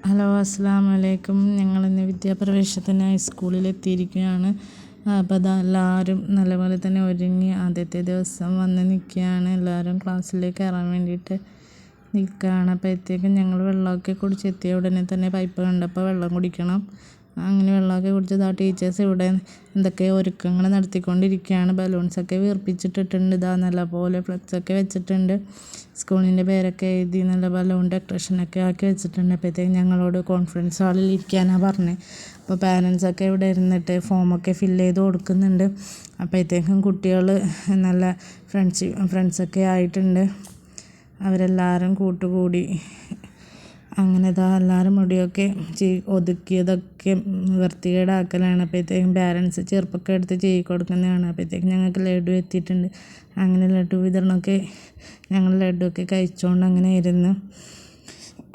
Hello, അസ്സലാമു അലൈക്കും. ഞങ്ങളിന്ന് വിദ്യാപ്രവേശനത്തിനായി സ്കൂളിലെത്തിയിരിക്കുകയാണ്. അപ്പോൾ അതാ എല്ലാവരും നല്ലപോലെ തന്നെ ഒരുങ്ങി ആദ്യത്തെ ദിവസം വന്ന് നിൽക്കുകയാണ്. എല്ലാവരും ക്ലാസ്സിലേക്ക് കയറാൻ വേണ്ടിയിട്ട് നിൽക്കുകയാണ്. അപ്പോഴത്തേക്കും ഞങ്ങൾ വെള്ളമൊക്കെ കുടിച്ചെത്തിയ ഉടനെ തന്നെ പൈപ്പ് കണ്ടപ്പോൾ വെള്ളം കുടിക്കണം. അങ്ങനെ വെള്ളമൊക്കെ കുടിച്ചത് ആ ടീച്ചേഴ്സ് ഇവിടെ എന്തൊക്കെയോ ഒരുക്കങ്ങൾ നടത്തിക്കൊണ്ടിരിക്കുകയാണ്. ബലൂൺസൊക്കെ വീർപ്പിച്ചിട്ടിട്ടുണ്ട്. ഇതാ നല്ലപോലെ ഫ്ലെക്സൊക്കെ വെച്ചിട്ടുണ്ട്. സ്കൂളിൻ്റെ പേരൊക്കെ എഴുതി നല്ല ബലൂൺ ഡെക്കറേഷനൊക്കെ ആക്കി വെച്ചിട്ടുണ്ട്. അപ്പോഴത്തേക്കും ഞങ്ങളോട് കോൺഫറൻസ് ഹാളിൽ ഇരിക്കാനാണ് പറഞ്ഞത്. അപ്പോൾ പാരൻസൊക്കെ ഇവിടെ ഇരുന്നിട്ട് ഫോമൊക്കെ ഫില്ല് ചെയ്ത് കൊടുക്കുന്നുണ്ട്. അപ്പോഴത്തേക്കും കുട്ടികൾ നല്ല ഫ്രണ്ട്സൊക്കെ ആയിട്ടുണ്ട്. അവരെല്ലാവരും കൂട്ടുകൂടി അങ്ങനെ ഇതാ എല്ലാവരും മുടിയൊക്കെ ഒതുക്കിയതൊക്കെ വൃത്തികേടാക്കലാണ്. അപ്പോഴത്തേക്കും പാരൻസ് ചെറുപ്പൊക്കെ എടുത്ത് ചെയ്ത് കൊടുക്കുന്നതാണ്. അപ്പോഴത്തേക്കും ഞങ്ങൾക്ക് ലഡു എത്തിയിട്ടുണ്ട്. അങ്ങനെ ലഡു വിതരണമൊക്കെ ഞങ്ങൾ ലഡുവൊക്കെ കഴിച്ചുകൊണ്ട് അങ്ങനെ ഇരുന്ന്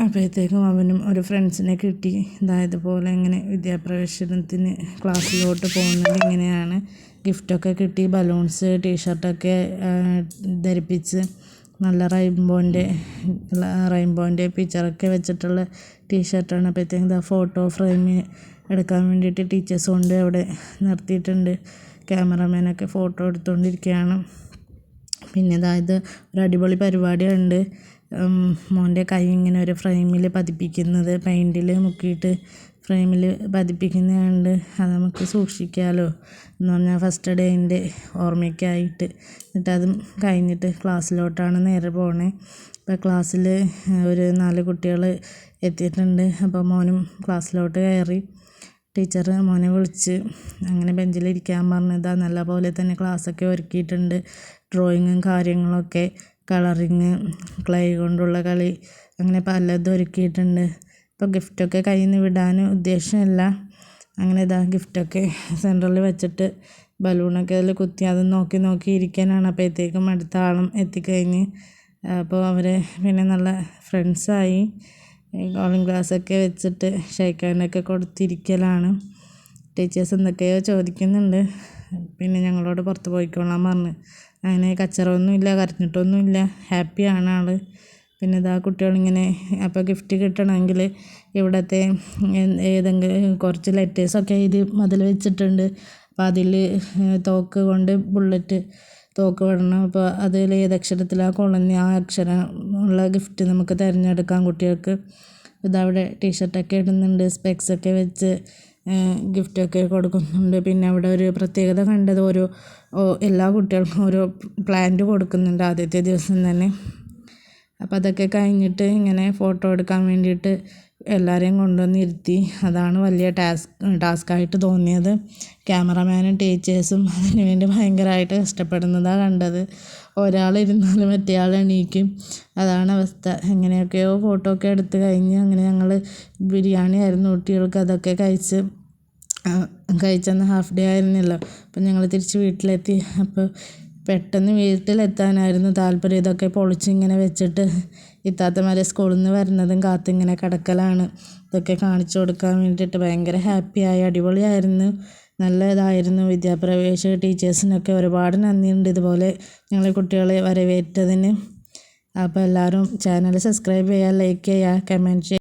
അപ്പോഴത്തേക്കും അവനും ഒരു ഫ്രണ്ട്സിനെ കിട്ടി. ഇതായതുപോലെ ഇങ്ങനെ വിദ്യാപ്രവേശനത്തിന് ക്ലാസ്സിലോട്ട് പോകുന്നത് ഇങ്ങനെയാണ്. ഗിഫ്റ്റൊക്കെ കിട്ടി. ബലൂൺസ് ടീഷർട്ടൊക്കെ ധരിപ്പിച്ച് നല്ല റെയിൻബോൻ്റെ പിക്ചറൊക്കെ വെച്ചിട്ടുള്ള ടീഷർട്ടാണ്. അപ്പോഴത്തേക്കും ഫോട്ടോ ഫ്രെയിം എടുക്കാൻ വേണ്ടിയിട്ട് ടീച്ചേഴ്സ് കൊണ്ട് അവിടെ നിർത്തിയിട്ടുണ്ട്. ക്യാമറമാനൊക്കെ ഫോട്ടോ എടുത്തുകൊണ്ടിരിക്കുകയാണ്. പിന്നെ അതായത് ഒരു അടിപൊളി പരിപാടിയുണ്ട്. മോൻ്റെ കൈ ഇങ്ങനെ ഒരു ഫ്രെയിമിൽ പതിപ്പിക്കുന്നത്, പെയിൻറ്റിൽ മുക്കിയിട്ട് ഫ്രെയിമിൽ പതിപ്പിക്കുന്നതുണ്ട്. അത് നമുക്ക് സൂക്ഷിക്കാമല്ലോ എന്ന് പറഞ്ഞാൽ ഫസ്റ്റ് ഡേയിൻ്റെ ഓർമ്മയ്ക്കായിട്ട്. എന്നിട്ട് അതും കഴിഞ്ഞിട്ട് ക്ലാസ്സിലോട്ടാണ് നേരെ പോണേ. ഇപ്പോൾ ക്ലാസ്സിൽ ഒരു 4 കുട്ടികൾ എത്തിയിട്ടുണ്ട്. അപ്പോൾ മോനും ക്ലാസ്സിലോട്ട് കയറി. ടീച്ചർ മോനെ വിളിച്ച് അങ്ങനെ ബെഞ്ചിലിരിക്കാൻ പറഞ്ഞതാ. നല്ല പോലെ തന്നെ ക്ലാസ്സൊക്കെ ഒരുക്കിയിട്ടുണ്ട്. ഡ്രോയിങ്ങും കാര്യങ്ങളൊക്കെ, കളറിങ്, ക്ലേ കൊണ്ടുള്ള കളി, അങ്ങനെ പലതും ഒരുക്കിയിട്ടുണ്ട്. ഇപ്പോൾ ഗിഫ്റ്റൊക്കെ കയ്യിൽ നിന്ന് വിടാൻ ഉദ്ദേശമില്ല. അങ്ങനെ ഇതാ ഗിഫ്റ്റൊക്കെ സെൻറ്ററിൽ വെച്ചിട്ട് ബലൂണൊക്കെ അതിൽ കുത്തി അത് നോക്കി ഇരിക്കാനാണ്. അപ്പോഴത്തേക്കും അടുത്ത ആളും എത്തിക്കഴിഞ്ഞ്. അപ്പോൾ അവർ പിന്നെ നല്ല ഫ്രണ്ട്സായി. കോളിംഗ് ഗ്ലാസ്സൊക്കെ വെച്ചിട്ട് ഷേക്ക് ഹാൻഡൊക്കെ കൊടുത്തിരിക്കലാണ്. ടീച്ചേഴ്സ് എന്തൊക്കെയോ ചോദിക്കുന്നുണ്ട്. പിന്നെ ഞങ്ങളോട് പുറത്ത് പോയിക്കോളാൻ പറഞ്ഞ്. അങ്ങനെ കച്ചറൊന്നുമില്ല, കരഞ്ഞിട്ടൊന്നുമില്ല, ഹാപ്പിയാണ് ആൾ. പിന്നെ ഇതാ കുട്ടികളിങ്ങനെ അപ്പോൾ ഗിഫ്റ്റ് കിട്ടണമെങ്കിൽ ഇവിടുത്തെ ഏതെങ്കിലും കുറച്ച് ലെറ്റേഴ്സൊക്കെ എഴുതി മതിൽ വെച്ചിട്ടുണ്ട്. അപ്പോൾ അതിൽ തോക്ക് കൊണ്ട് ബുള്ളറ്റ് തോക്ക് വിടണം. അപ്പോൾ അതിൽ ഏതക്ഷരത്തിലാണ് കൊള്ളുന്ന ആ അക്ഷരം ഉള്ള ഗിഫ്റ്റ് നമുക്ക് തിരഞ്ഞെടുക്കാം കുട്ടികൾക്ക്. ഇതവിടെ ടീഷർട്ടൊക്കെ ഇടുന്നുണ്ട്. സ്പെക്സൊക്കെ വെച്ച് ഗിഫ്റ്റൊക്കെ കൊടുക്കുന്നുണ്ട്. പിന്നെ അവിടെ ഒരു പ്രത്യേകത കണ്ടത് എല്ലാ കുട്ടികൾക്കും ഓരോ പ്ലാന്റ് കൊടുക്കുന്നുണ്ട് ആദ്യത്തെ ദിവസം തന്നെ. അപ്പോൾ അതൊക്കെ കഴിഞ്ഞിട്ട് ഇങ്ങനെ ഫോട്ടോ എടുക്കാൻ വേണ്ടിയിട്ട് എല്ലാവരെയും കൊണ്ടുവന്നിരുത്തി. അതാണ് വലിയ ടാസ്ക്കായിട്ട് തോന്നിയത്. ക്യാമറമാനും ടീച്ചേഴ്സും അതിന് വേണ്ടി ഭയങ്കരമായിട്ട് കഷ്ടപ്പെടുന്നതാണ് കണ്ടത്. ഒരാളിരുന്നാലും മറ്റേയാൾ എണീക്കും, അതാണ് അവസ്ഥ. എങ്ങനെയൊക്കെയോ ഫോട്ടോ ഒക്കെ എടുത്ത് കഴിഞ്ഞ് അങ്ങനെ ഞങ്ങൾ ബിരിയാണി ആയിരുന്നു കുട്ടികൾക്ക്. അതൊക്കെ കഴിച്ചെന്ന് ഹാഫ് ഡേ ആയിരുന്നല്ലോ. അപ്പം ഞങ്ങൾ തിരിച്ച് വീട്ടിലെത്തി. അപ്പോൾ പെട്ടെന്ന് വീട്ടിലെത്താനായിരുന്നു താല്പര്യം. ഇതൊക്കെ പൊളിച്ചിങ്ങനെ വെച്ചിട്ട് ഇത്താത്തമാരെ സ്കൂളിൽ നിന്ന് വരുന്നതും കാത്തിങ്ങനെ കിടക്കലാണ്. ഇതൊക്കെ കാണിച്ചു കൊടുക്കാൻ വേണ്ടിയിട്ട് ഭയങ്കര ഹാപ്പിയായി. അടിപൊളിയായിരുന്നു, നല്ല ഇതായിരുന്നു. വിദ്യാപ്രവേശ ടീച്ചേഴ്സിനൊക്കെ ഒരുപാട് നന്ദിയുണ്ട് ഇതുപോലെ ഞങ്ങളെ കുട്ടികളെ വരവേറ്റതിന്. അപ്പോൾ എല്ലാവരും ചാനൽ സബ്സ്ക്രൈബ് ചെയ്യുക, ലൈക്ക് ചെയ്യുക, കമൻറ്റ് ചെയ്യുക.